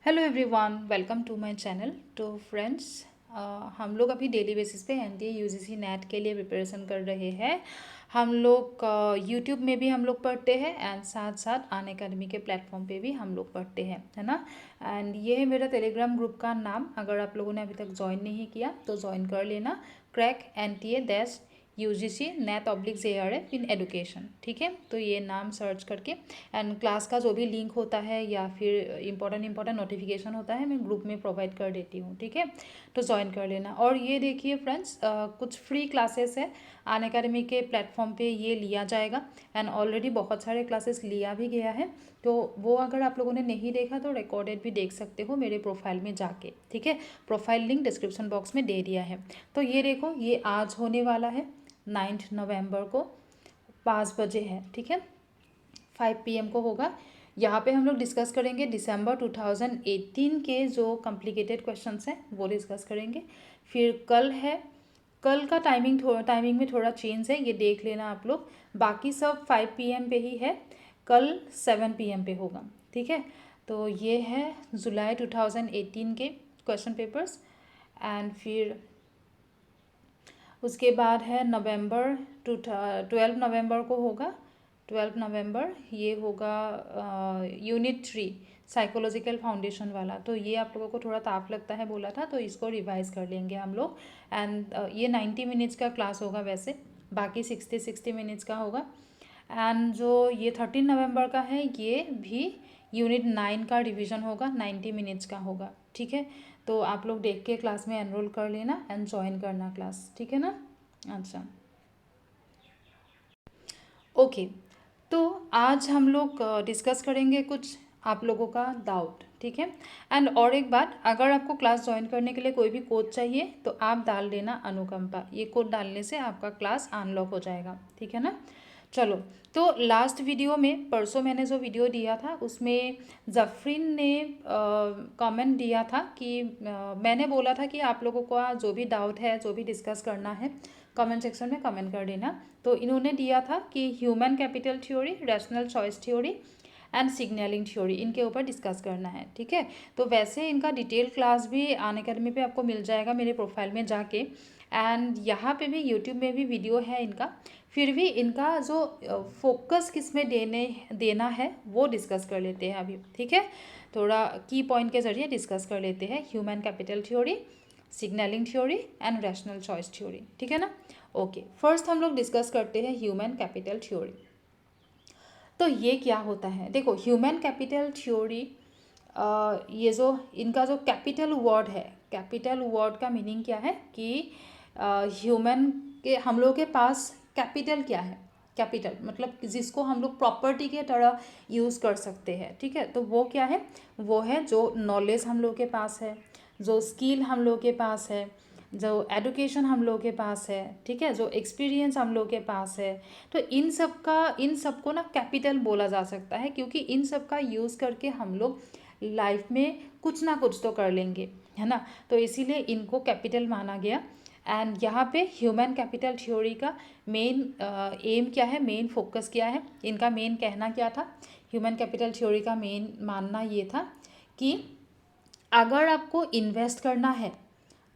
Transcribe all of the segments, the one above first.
Hello everyone, welcome to my channel. तो friends, हम लोग अभी डेली बेसिस पे एनडीए यूजीसी नेट के लिए प्रिपरेशन कर रहे हैं। हम लोग यूट्यूब में भी हम लोग पढ़ते हैं एंड साथ साथ अनअकैडमी के प्लेटफॉर्म पे भी हम लोग पढ़ते हैं, है ना। एंड ये है मेरा टेलीग्राम ग्रुप का नाम। अगर आप लोगों ने अभी तक ज्वाइन नहीं किया तो ज्वाइन कर लेना। Crack NTA UGC net /ARF इन एडुकेशन, ठीक है। तो ये नाम सर्च करके एंड क्लास का जो भी लिंक होता है या फिर इंपॉर्टेंट नोटिफिकेशन होता है मैं ग्रुप में प्रोवाइड कर देती हूँ, ठीक है। तो ज्वाइन कर लेना। और ये देखिए फ्रेंड्स, कुछ फ्री क्लासेस है अनअकैडमी के प्लेटफॉर्म पे, ये लिया जाएगा एंड ऑलरेडी बहुत सारे क्लासेस लिया भी गया है। तो वो अगर आप लोगों ने नहीं देखा तो रिकॉर्डेड भी देख सकते हो मेरे प्रोफाइल में जाके, ठीक है। प्रोफाइल लिंक डिस्क्रिप्शन बॉक्स में दे दिया है। तो ये देखो, ये आज होने वाला है 9 नवंबर को 5 बजे है, ठीक है। 5 PM को होगा। यहाँ पे हम लोग डिस्कस करेंगे दिसंबर 2018 के जो कॉम्प्लिकेटेड क्वेश्चंस हैं वो डिस्कस करेंगे। फिर कल है, कल का टाइमिंग में थोड़ा चेंज है, ये देख लेना आप लोग। बाकी सब 5 PM पे ही है, कल 7 PM पे होगा, ठीक है। तो ये है जुलाई 2018 के क्वेश्चन पेपर्स। एंड फिर उसके बाद है नवंबर 12 नवंबर को होगा। 12 नवंबर ये होगा यूनिट 3 साइकोलॉजिकल फाउंडेशन वाला। तो ये आप लोगों को थोड़ा ताप लगता है बोला था, तो इसको रिवाइज कर लेंगे हम लोग। एंड ये 90 मिनट्स का क्लास होगा वैसे, बाकी 60 मिनट्स का होगा। एंड जो ये 13 नवंबर का है ये भी यूनिट 9 का रिवीजन होगा, 90 मिनट्स का होगा, ठीक है। तो आप लोग देख के क्लास में एनरोल कर लेना एंड ज्वाइन करना क्लास, ठीक है ना। अच्छा, ओके। तो आज हम लोग डिस्कस करेंगे कुछ आप लोगों का डाउट, ठीक है। एंड और एक बात, अगर आपको क्लास ज्वाइन करने के लिए कोई भी कोड चाहिए तो आप डाल देना अनुकंपा। ये कोड डालने से आपका क्लास अनलॉक हो जाएगा, ठीक है ना। चलो, तो लास्ट वीडियो में परसों मैंने जो वीडियो दिया था उसमें जफरीन ने कमेंट दिया था कि मैंने बोला था कि आप लोगों का जो भी डाउट है, जो भी डिस्कस करना है, कमेंट सेक्शन में कमेंट कर देना। तो इन्होंने दिया था कि human capital theory, rational choice theory and signalling theory, इनके ऊपर डिस्कस करना है, ठीक है। तो वैसे इनका डिटेल क्लास भी अनअकैडमी पे आपको मिल जाएगा मेरे प्रोफाइल में जाके। एंड यहाँ पे भी यूट्यूब में भी वीडियो है इनका। फिर भी इनका जो फोकस किस में देना है वो डिस्कस कर लेते हैं अभी, ठीक है। थोड़ा की पॉइंट के जरिए डिस्कस कर लेते हैं human capital theory, signalling theory and rational choice theory, ठीक है ना। ओके, फर्स्ट हम लोग डिस्कस करते हैं ह्यूमन कैपिटल थ्योरी। तो ये क्या होता है, देखो ह्यूमन कैपिटल थ्योरी, ये जो इनका जो कैपिटल वर्ड है, कैपिटल वर्ड का मीनिंग क्या है कि ह्यूमन के, हम लोगों के पास कैपिटल क्या है। कैपिटल मतलब जिसको हम लोग प्रॉपर्टी के तरह यूज़ कर सकते हैं, ठीक है। तो वो क्या है, वो है जो नॉलेज हम लोग के पास है, जो स्किल हम लोग के पास है, जो एडुकेशन हम लोग के पास है, ठीक है, जो एक्सपीरियंस हम लोग के पास है। तो इन सब को ना कैपिटल बोला जा सकता है, क्योंकि इन सब का यूज़ करके हम लोग लाइफ में कुछ ना कुछ तो कर लेंगे, है ना। तो इसीलिए इनको कैपिटल माना गया। एंड यहाँ पे ह्यूमन कैपिटल थ्योरी का मेन एम क्या है, मेन फोकस क्या है, इनका मेन कहना क्या था। ह्यूमन कैपिटल थ्योरी का मेन मानना ये था कि अगर आपको इन्वेस्ट करना है,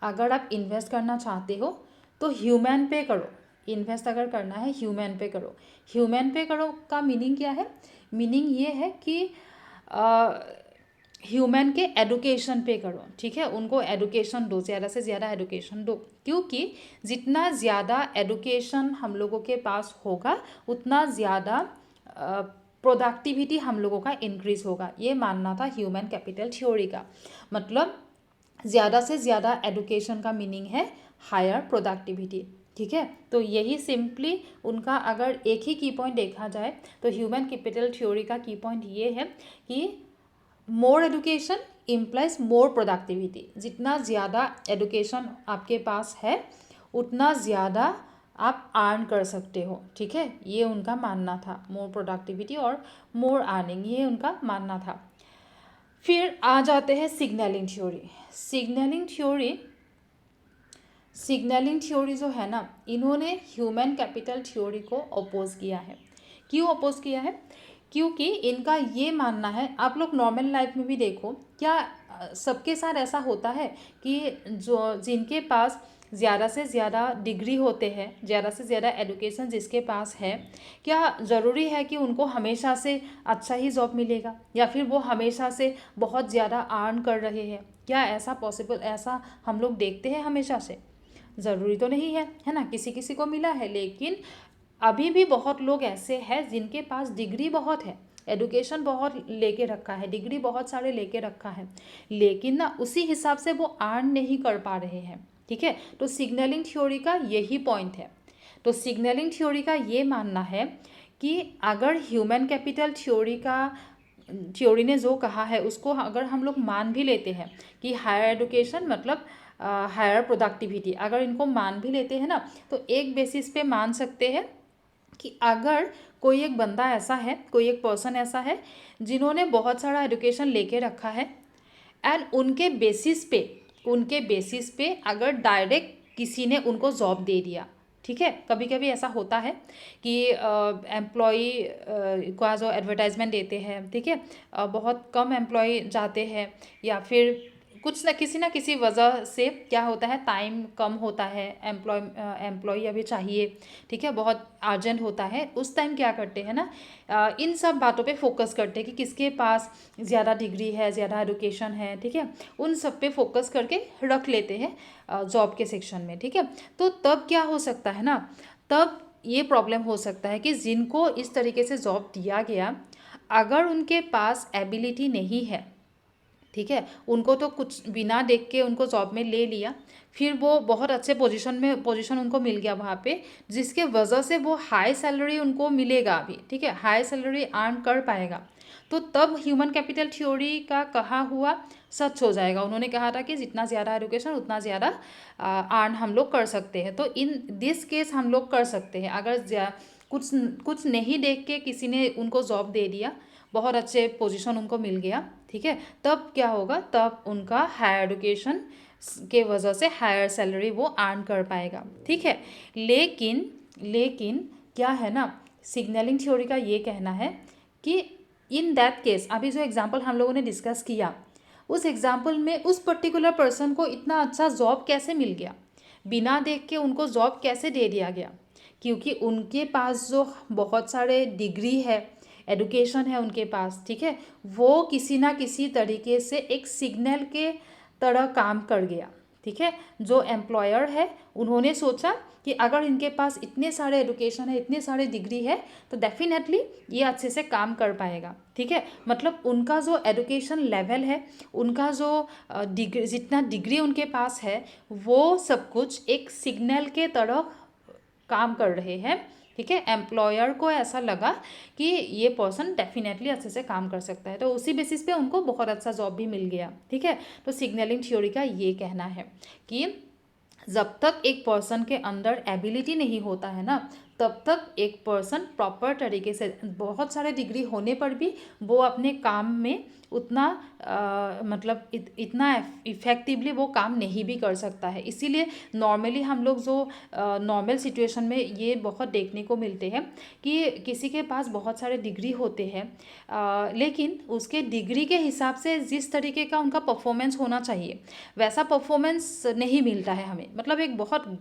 अगर आप इन्वेस्ट करना चाहते हो तो ह्यूमन पे करो। इन्वेस्ट अगर करना है ह्यूमन पे करो। ह्यूमन पे करो का मीनिंग क्या है, मीनिंग ये है कि ह्यूमन के एडुकेशन पे करो, ठीक है। उनको एडुकेशन दो, ज़्यादा से ज़्यादा एडुकेशन दो, क्योंकि जितना ज़्यादा एडुकेशन हम लोगों के पास होगा उतना ज़्यादा प्रोडक्टिविटी हम लोगों का इंक्रीज़ होगा। ये मानना था ह्यूमन कैपिटल थ्योरी का। मतलब ज़्यादा से ज़्यादा एडुकेशन का मीनिंग है हायर प्रोडक्टिविटी, ठीक है। तो यही सिंपली उनका अगर एक ही की पॉइंट देखा जाए तो ह्यूमन कैपिटल थ्योरी का की पॉइंट ये है कि मोर एडुकेशन इम्प्लाइज मोर प्रोडक्टिविटी। जितना ज़्यादा एडुकेशन आपके पास है उतना ज़्यादा आप अर्न कर सकते हो, ठीक है। ये उनका मानना था, मोर प्रोडक्टिविटी और मोर अर्निंग, ये उनका मानना था। फिर आ जाते हैं signalling theory. Signalling theory, signalling theory जो है ना, इन्होंने ह्यूमन कैपिटल थ्योरी को अपोज किया है। क्यों अपोज किया है, क्योंकि इनका ये मानना है, आप लोग नॉर्मल लाइफ में भी देखो, क्या सबके साथ ऐसा होता है कि जो जिनके पास ज़्यादा से ज़्यादा डिग्री होते हैं, ज़्यादा से ज़्यादा एडुकेशन जिसके पास है, क्या ज़रूरी है कि उनको हमेशा से अच्छा ही जॉब मिलेगा, या फिर वो हमेशा से बहुत ज़्यादा अर्न कर रहे हैं? क्या ऐसा पॉसिबल, ऐसा हम लोग देखते हैं हमेशा से? ज़रूरी तो नहीं है ना, किसी किसी को मिला है। लेकिन अभी भी बहुत लोग ऐसे हैं जिनके पास डिग्री बहुत है, एडुकेशन बहुत लेके रखा है, डिग्री बहुत सारे लेके रखा है, लेकिन ना उसी हिसाब से वो अर्न नहीं कर पा रहे हैं। ठीक है, तो सिग्नलिंग थ्योरी का यही पॉइंट है। तो सिग्नलिंग थ्योरी का ये मानना है कि अगर ह्यूमन कैपिटल थ्योरी ने जो कहा है उसको अगर हम लोग मान भी लेते हैं कि हायर एडुकेशन मतलब हायर प्रोडक्टिविटी, अगर इनको मान भी लेते हैं ना, तो एक बेसिस पे मान सकते हैं कि अगर कोई एक बंदा ऐसा है, कोई एक पर्सन ऐसा है जिन्होंने बहुत सारा एडुकेशन लेके रखा है, एंड उनके बेसिस पे अगर डायरेक्ट किसी ने उनको जॉब दे दिया। ठीक है, कभी कभी ऐसा होता है कि एम्प्लॉई का जो एडवर्टाइजमेंट देते हैं, ठीक है, बहुत कम एम्प्लॉय जाते हैं, या फिर कुछ ना किसी वजह से क्या होता है, टाइम कम होता है, एम्प्लॉय अभी चाहिए, ठीक है, बहुत अर्जेंट होता है, उस टाइम क्या करते हैं ना, इन सब बातों पे फोकस करते हैं कि किसके पास ज़्यादा डिग्री है, ज़्यादा एडुकेशन है, ठीक है, उन सब पे फोकस करके रख लेते हैं जॉब के सेक्शन में। ठीक है, तो तब क्या हो सकता है ना, तब ये प्रॉब्लम हो सकता है कि जिनको इस तरीके से जॉब दिया गया, अगर उनके पास एबिलिटी नहीं है, ठीक है, उनको तो कुछ बिना देख के उनको जॉब में ले लिया, फिर वो बहुत अच्छे पोजीशन उनको मिल गया वहाँ पे, जिसके वजह से वो हाई सैलरी उनको मिलेगा अभी, ठीक है, हाई सैलरी अर्न कर पाएगा, तो तब ह्यूमन कैपिटल थ्योरी का कहा हुआ सच हो जाएगा। उन्होंने कहा था कि जितना ज़्यादा एडुकेशन उतना ज़्यादा अर्न हम लोग कर सकते हैं। तो इन दिस केस हम लोग कर सकते हैं, अगर कुछ कुछ नहीं देख के किसी ने उनको जॉब दे दिया, बहुत अच्छे पोजीशन उनको मिल गया, ठीक है, तब क्या होगा, तब उनका हायर एडुकेशन के वजह से हायर सैलरी वो अर्न कर पाएगा। ठीक है, लेकिन क्या है ना, सिग्नलिंग थ्योरी का ये कहना है कि इन दैट केस, अभी जो एग्जांपल हम लोगों ने डिस्कस किया, उस एग्जांपल में उस पर्टिकुलर पर्सन को इतना अच्छा जॉब कैसे मिल गया, बिना देख के उनको जॉब कैसे दे दिया गया? क्योंकि उनके पास जो बहुत सारे डिग्री है, एडुकेशन है उनके पास, ठीक है, वो किसी ना किसी तरीके से एक सिग्नल के तरह काम कर गया। ठीक है, जो एम्प्लॉयर है उन्होंने सोचा कि अगर इनके पास इतने सारे एडुकेशन है, इतने सारे डिग्री है, तो डेफिनेटली ये अच्छे से काम कर पाएगा। ठीक है, मतलब उनका जो एडुकेशन लेवल है, उनका जो डिग्री, जितना डिग्री उनके पास है, वो सब कुछ एक सिग्नल के तरह काम कर रहे हैं। ठीक है, एम्प्लॉयर को ऐसा लगा कि ये पर्सन डेफिनेटली अच्छे से काम कर सकता है, तो उसी बेसिस पे उनको बहुत अच्छा जॉब भी मिल गया। ठीक है, तो सिग्नलिंग थ्योरी का ये कहना है कि जब तक एक पर्सन के अंदर एबिलिटी नहीं होता है ना, तब तक एक पर्सन प्रॉपर तरीके से, बहुत सारे डिग्री होने पर भी वो अपने काम में उतना मतलब इतना इफ़ेक्टिवली वो काम नहीं भी कर सकता है। इसीलिए नॉर्मली हम लोग जो नॉर्मल सिचुएशन में ये बहुत देखने को मिलते हैं कि किसी के पास बहुत सारे डिग्री होते हैं, लेकिन उसके डिग्री के हिसाब से जिस तरीके का उनका परफॉर्मेंस होना चाहिए वैसा परफॉर्मेंस नहीं मिलता है हमें। मतलब एक बहुत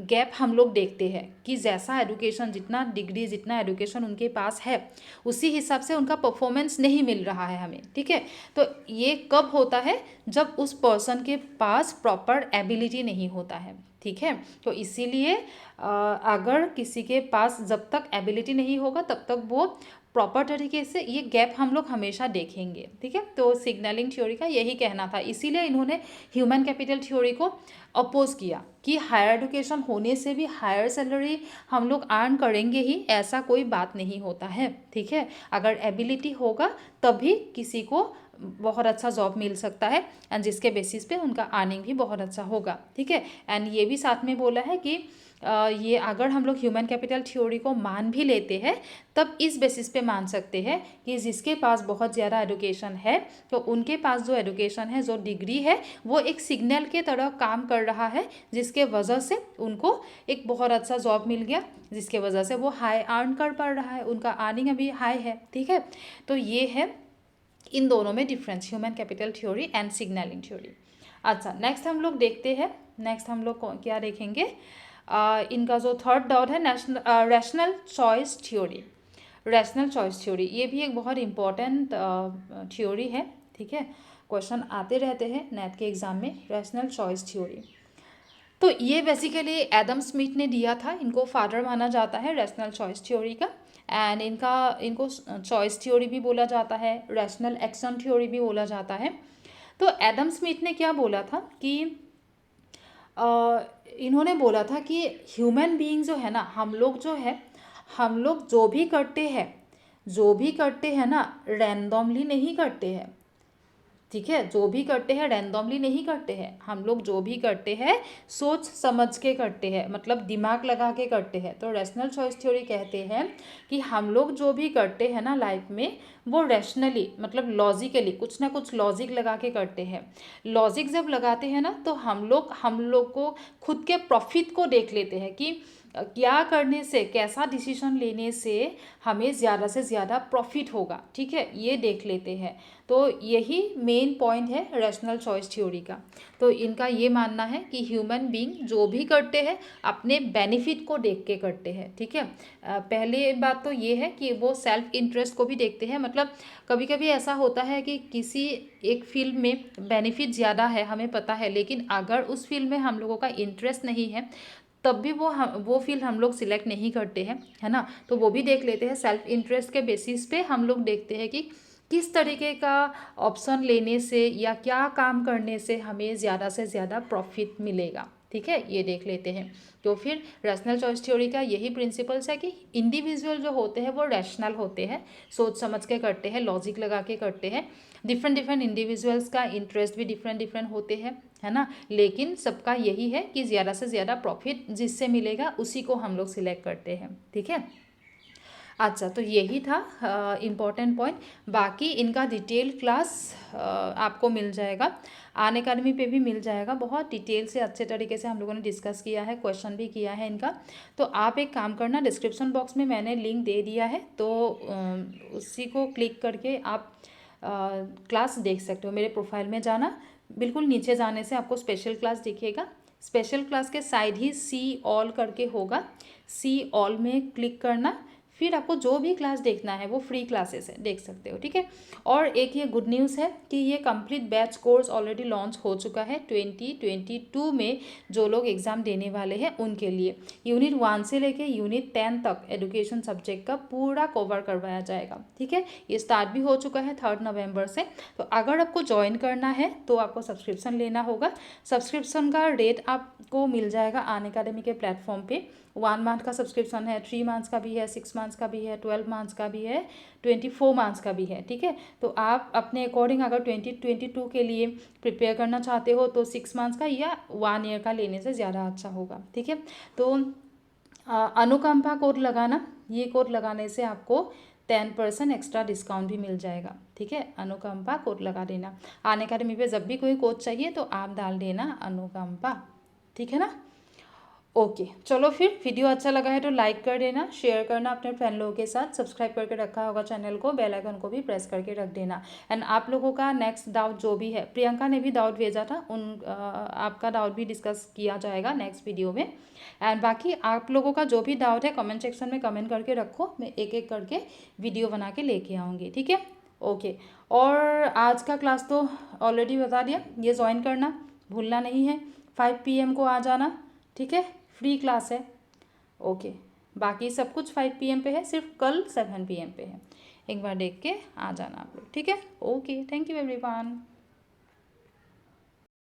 गैप हम लोग देखते हैं कि जैसा एडुकेशन, जितना डिग्री, जितना एडुकेशन उनके पास है, उसी हिसाब से उनका परफॉर्मेंस नहीं मिल रहा है हमें। ठीक है, तो ये कब होता है, जब उस पर्सन के पास प्रॉपर एबिलिटी नहीं होता है। ठीक है, तो इसीलिए अगर किसी के पास जब तक एबिलिटी नहीं होगा तब तक वो प्रॉपर तरीके से, ये गैप हम लोग हमेशा देखेंगे। ठीक है, तो सिग्नलिंग थ्योरी का यही कहना था, इसीलिए इन्होंने ह्यूमन कैपिटल थ्योरी को अपोज किया कि हायर एडुकेशन होने से भी हायर सैलरी हम लोग अर्न करेंगे ही, ऐसा कोई बात नहीं होता है। ठीक है, अगर एबिलिटी होगा तभी किसी को बहुत अच्छा जॉब मिल सकता है एंड जिसके बेसिस पे उनका अर्निंग भी बहुत अच्छा होगा, ठीक है। एंड ये भी साथ में बोला है कि ये अगर हम लोग ह्यूमन कैपिटल थ्योरी को मान भी लेते हैं तब इस बेसिस पे मान सकते हैं कि जिसके पास बहुत ज़्यादा एडुकेशन है तो उनके पास जो एडुकेशन है, जो डिग्री है, वो एक सिग्नल के तरह काम कर रहा है, जिसके वजह से उनको एक बहुत अच्छा जॉब मिल गया, जिसके वजह से वो हाई अर्न कर पा रहा है, उनका अर्निंग अभी हाई है, ठीक है। तो ये है इन दोनों में difference, human capital theory and signalling theory. अच्छा, नेक्स्ट हम लोग देखते हैं, नेक्स्ट हम लोग क्या देखेंगे, इनका जो थर्ड डाउट है rational choice theory. Rational choice theory ये भी एक बहुत इंपॉर्टेंट थ्योरी है, ठीक है। क्वेश्चन आते रहते हैं नेट के एग्जाम में, रैशनल चॉइस थ्योरी। तो ये बेसिकली एडम स्मिथ ने दिया था, इनको फादर माना जाता है रैशनल चॉइस थ्योरी का। एंड इनको चॉइस थ्योरी भी बोला जाता है, रैशनल एक्शन थ्योरी भी बोला जाता है। तो एडम स्मिथ ने क्या बोला था कि इन्होंने बोला था कि ह्यूमन बीइंग जो है ना, हम लोग जो भी करते हैं ना, रैंडमली नहीं करते हैं, ठीक है। जो भी करते हैं रैंडमली नहीं करते हैं, हम लोग जो भी करते हैं सोच समझ के करते हैं, मतलब दिमाग लगा के करते हैं। तो रैशनल चॉइस थ्योरी कहते हैं कि हम लोग जो भी करते हैं ना लाइफ में, वो रैशनली मतलब लॉजिकली कुछ ना कुछ लॉजिक लगा के करते हैं। लॉजिक जब लगाते हैं ना तो हम लोग को खुद के प्रॉफिट को देख लेते हैं कि क्या करने से, कैसा डिसीजन लेने से हमें ज़्यादा से ज़्यादा प्रॉफिट होगा, ठीक है, ये देख लेते हैं। तो यही मेन पॉइंट है रैशनल चॉइस थ्योरी का। तो इनका ये मानना है कि ह्यूमन बीइंग जो भी करते हैं अपने बेनिफिट को देख के करते हैं, ठीक है। पहले बात तो ये है कि वो सेल्फ इंटरेस्ट को भी देखते हैं, मतलब कभी कभी ऐसा होता है कि किसी एक फील्ड में बेनिफिट ज़्यादा है, हमें पता है, लेकिन अगर उस फील्ड में हम लोगों का इंटरेस्ट नहीं है तब भी वो फील्ड हम लोग सिलेक्ट नहीं करते हैं, है ना। तो वो भी देख लेते हैं, सेल्फ इंटरेस्ट के बेसिस पे हम लोग देखते हैं कि किस तरीके का ऑप्शन लेने से या क्या काम करने से हमें ज़्यादा से ज़्यादा प्रॉफिट मिलेगा, ठीक है, ये देख लेते हैं। तो फिर रैशनल चॉइस थ्योरी का यही प्रिंसिपल्स है कि इंडिविजुअल जो होते हैं वो रैशनल होते हैं, सोच समझ के करते हैं, लॉजिक लगा के करते हैं। डिफरेंट इंडिविजुअल्स का इंटरेस्ट भी डिफरेंट होते हैं, है ना, लेकिन सबका यही है कि ज़्यादा से ज़्यादा प्रॉफिट जिससे मिलेगा उसी को हम लोग सिलेक्ट करते हैं, ठीक है। अच्छा, तो यही था इम्पॉर्टेंट पॉइंट। बाकी इनका डिटेल क्लास आपको मिल जाएगा, अनअकैडमी पे भी मिल जाएगा। बहुत डिटेल से अच्छे तरीके से हम लोगों ने डिस्कस किया है, क्वेश्चन भी किया है इनका। तो आप एक काम करना, डिस्क्रिप्शन बॉक्स में मैंने लिंक दे दिया है, तो उसी को क्लिक करके आप क्लास देख सकते हो। मेरे प्रोफाइल में जाना, बिल्कुल नीचे जाने से आपको स्पेशल क्लास दिखेगा। स्पेशल क्लास के साइड ही सी ऑल करके होगा, सी ऑल में क्लिक करना, फिर आपको जो भी क्लास देखना है वो फ्री क्लासेस है, देख सकते हो, ठीक है। और एक ये गुड न्यूज़ है कि ये complete batch course already launch हो चुका है 2022 में। जो लोग एग्ज़ाम देने वाले हैं उनके लिए यूनिट 1 से लेके यूनिट 10 तक एजुकेशन सब्जेक्ट का पूरा कवर करवाया जाएगा, ठीक है। ये स्टार्ट भी हो चुका है 3 नवंबर से। तो अगर आपको ज्वाइन करना है तो आपको सब्सक्रिप्शन लेना होगा। सब्सक्रिप्शन का रेट आपको मिल जाएगा अनअकैडमी के प्लेटफॉर्म पे। 1 मंथ का सब्सक्रिप्शन है, 3 मंथ्स का भी है, 6 मंथ्स का भी है, 12 मंथ्स का भी है, 24 मंथ्स का भी है, ठीक है। तो आप अपने अकॉर्डिंग अगर 2022 के लिए प्रिपेयर करना चाहते हो तो 6 मंथ्स का या 1 ईयर का लेने से ज़्यादा अच्छा होगा, ठीक है। तो अनुकंपा कोड लगाना, ये कोड लगाने से आपको 10% एक्स्ट्रा डिस्काउंट भी मिल जाएगा, ठीक है। अनुकंपा कोड लगा देना, अनअकैडमी पे जब भी कोई कोड चाहिए तो आप डाल देना अनुकंपा, ठीक है ना। ओके, चलो फिर वीडियो अच्छा लगा है तो लाइक कर देना, शेयर करना अपने फ्रेंड लोगों के साथ, सब्सक्राइब करके रखा होगा चैनल को, बेल आइकन को भी प्रेस करके रख देना। एंड आप लोगों का नेक्स्ट डाउट जो भी है, प्रियंका ने भी डाउट भेजा था, आपका डाउट भी डिस्कस किया जाएगा नेक्स्ट वीडियो में। एंड बाकी आप लोगों का जो भी डाउट है कमेंट सेक्शन में कमेंट करके रखो, मैं एक एक करके वीडियो बना के लेके आऊँगी, ठीक है। ओके, और आज का क्लास तो ऑलरेडी बता दिया, ये ज्वाइन करना भूलना नहीं है, 5 PM को आ जाना, ठीक है, फ्री क्लास है। ओके, बाकी सब कुछ 5 PM पे है, सिर्फ कल 7 PM पे है, एक बार देख के आ जाना आप लोग, ठीक है। Okay, thank you everyone.